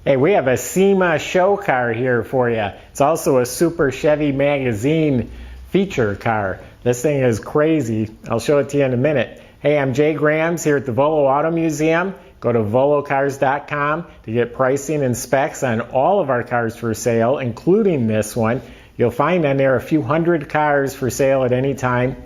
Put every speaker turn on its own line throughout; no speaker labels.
Hey, we have a SEMA show car here for you. It's also a Super Chevy magazine feature car. This thing is crazy. I'll show it to you in a minute. Hey, I'm Jay Grams here at the Volo Auto Museum. Go to volocars.com to get pricing and specs on all of our cars for sale, including this one. You'll find on there a few hundred cars for sale at any time.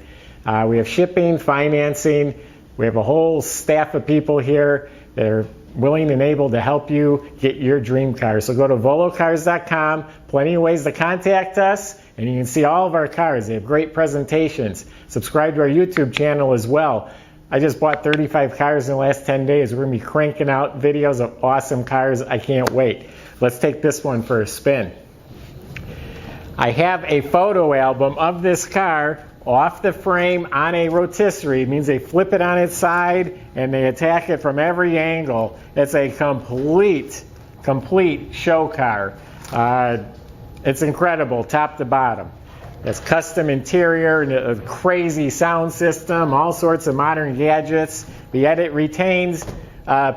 We have shipping, financing. We have a whole staff of people here that are willing and able to help you get your dream car. So go to volocars.com. Plenty of ways to contact us, and you can see all of our cars. They have great presentations. Subscribe to our YouTube channel as well. I just bought 35 cars in the last 10 days. We're going to be cranking out videos of awesome cars. I can't wait. Let's take this one for a spin. I have a photo album of this car off the frame on a rotisserie. It means they flip it on its side and they attack it from every angle. It's a complete show car. It's incredible, top to bottom. It's custom interior, a crazy sound system, all sorts of modern gadgets. Yet it retains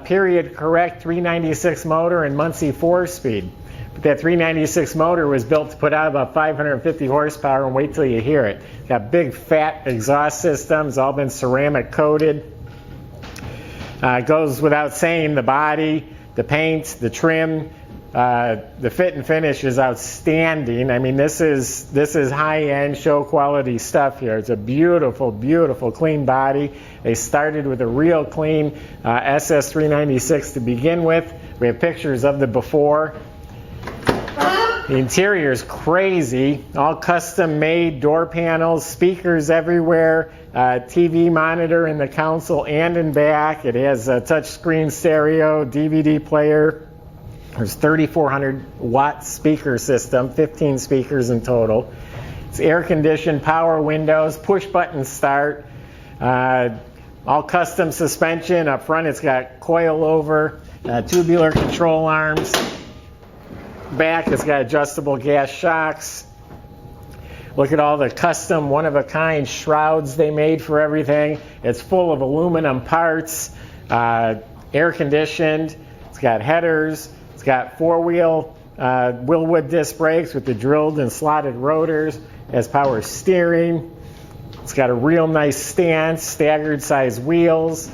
period correct 396 motor and Muncie 4-speed. But that 396 motor was built to put out about 550 horsepower, and wait till you hear it. It's got big fat exhaust systems, all been ceramic coated. It goes without saying, the body, the paint, the trim, the fit and finish is outstanding. I mean, this is high-end show quality stuff here. It's a beautiful, beautiful clean body. They started with a real clean SS396 to begin with. We have pictures of the before. The interior is crazy, all custom made door panels, speakers everywhere, TV monitor in the console and in back. It has a touchscreen stereo, DVD player. There's 3,400 watt speaker system, 15 speakers in total. It's air conditioned, power windows, push button start, all custom suspension. Up front it's got coilover, tubular control arms. Back it's got adjustable gas shocks. Look at all the custom one-of-a-kind shrouds they made for everything. It's full of aluminum parts, air conditioned. It's got headers. It's got four-wheel Willwood disc brakes with the drilled and slotted rotors. It has power steering. It's got a real nice stance, staggered size wheels.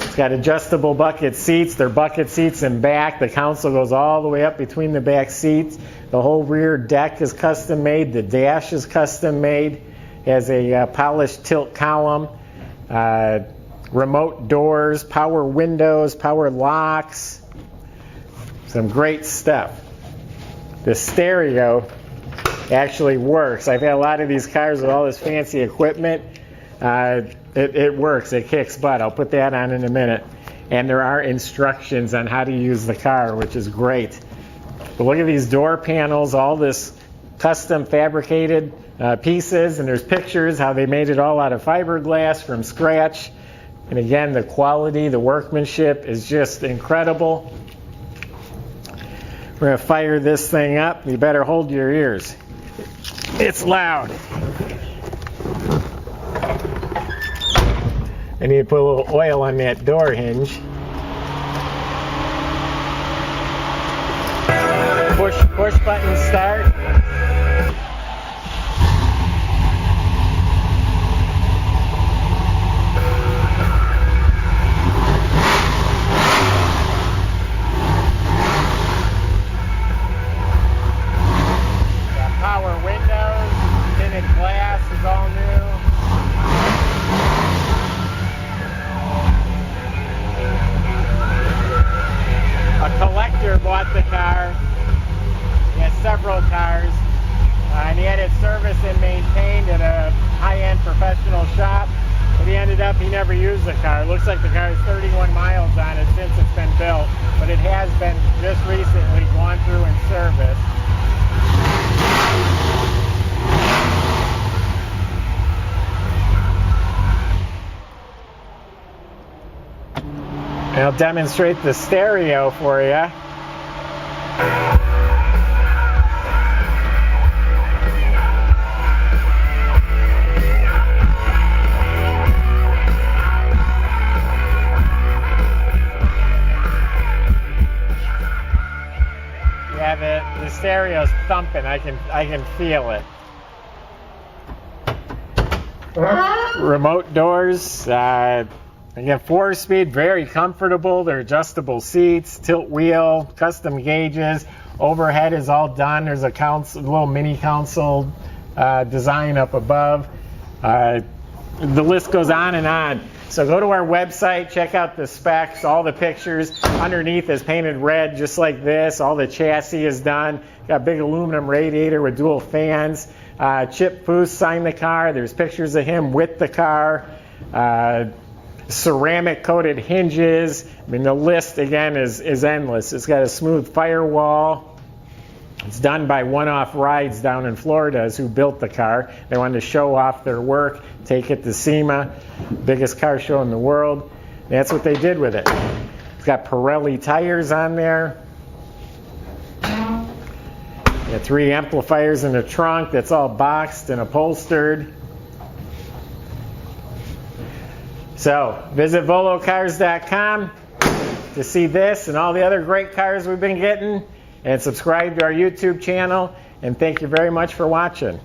It's got adjustable bucket seats. They're bucket seats in back. The console goes all the way up between the back seats. The whole rear deck is custom made. The dash is custom made. It has a polished tilt column, remote doors, power windows, power locks. Some great stuff. The stereo actually works. I've had a lot of these cars with all this fancy equipment. It works. It kicks butt. I'll put that on in a minute. And there are instructions on how to use the car, which is great. But look at these door panels, all this custom fabricated pieces, and there's pictures how they made it all out of fiberglass from scratch. And again, the quality, the workmanship is just incredible. We're going to fire this thing up. You better hold your ears. It's loud. I need to put a little oil on that door hinge. Push button start. Got power windows, tinted glass is all new. A collector bought the car. He has several cars, and he had it serviced and maintained at a high-end professional shop. But he never used the car. It looks like the car has 31 miles on it since it's been built, but it has been just recently gone through and serviced. And I'll demonstrate the stereo for you. stereo's thumping. I can feel it. Remote doors. Again, 4-speed, very comfortable. They're adjustable seats, tilt wheel, custom gauges. Overhead is all done. There's a little mini console design up above. The list goes on and on. So go to our website, check out the specs, all the pictures. Underneath is painted red just like this. All the chassis is done. Got a big aluminum radiator with dual fans. Chip Foose signed the car. There's pictures of him with the car. Ceramic coated hinges. I mean, the list again is endless. It's got a smooth firewall. It's done by One-Off Rides down in Florida, who built the car. They wanted to show off their work, take it to SEMA, biggest car show in the world. That's what they did with it. It's got Pirelli tires on there. Got 3 amplifiers in the trunk. That's all boxed and upholstered. So visit volocars.com to see this and all the other great cars we've been getting. And subscribe to our YouTube channel. And thank you very much for watching.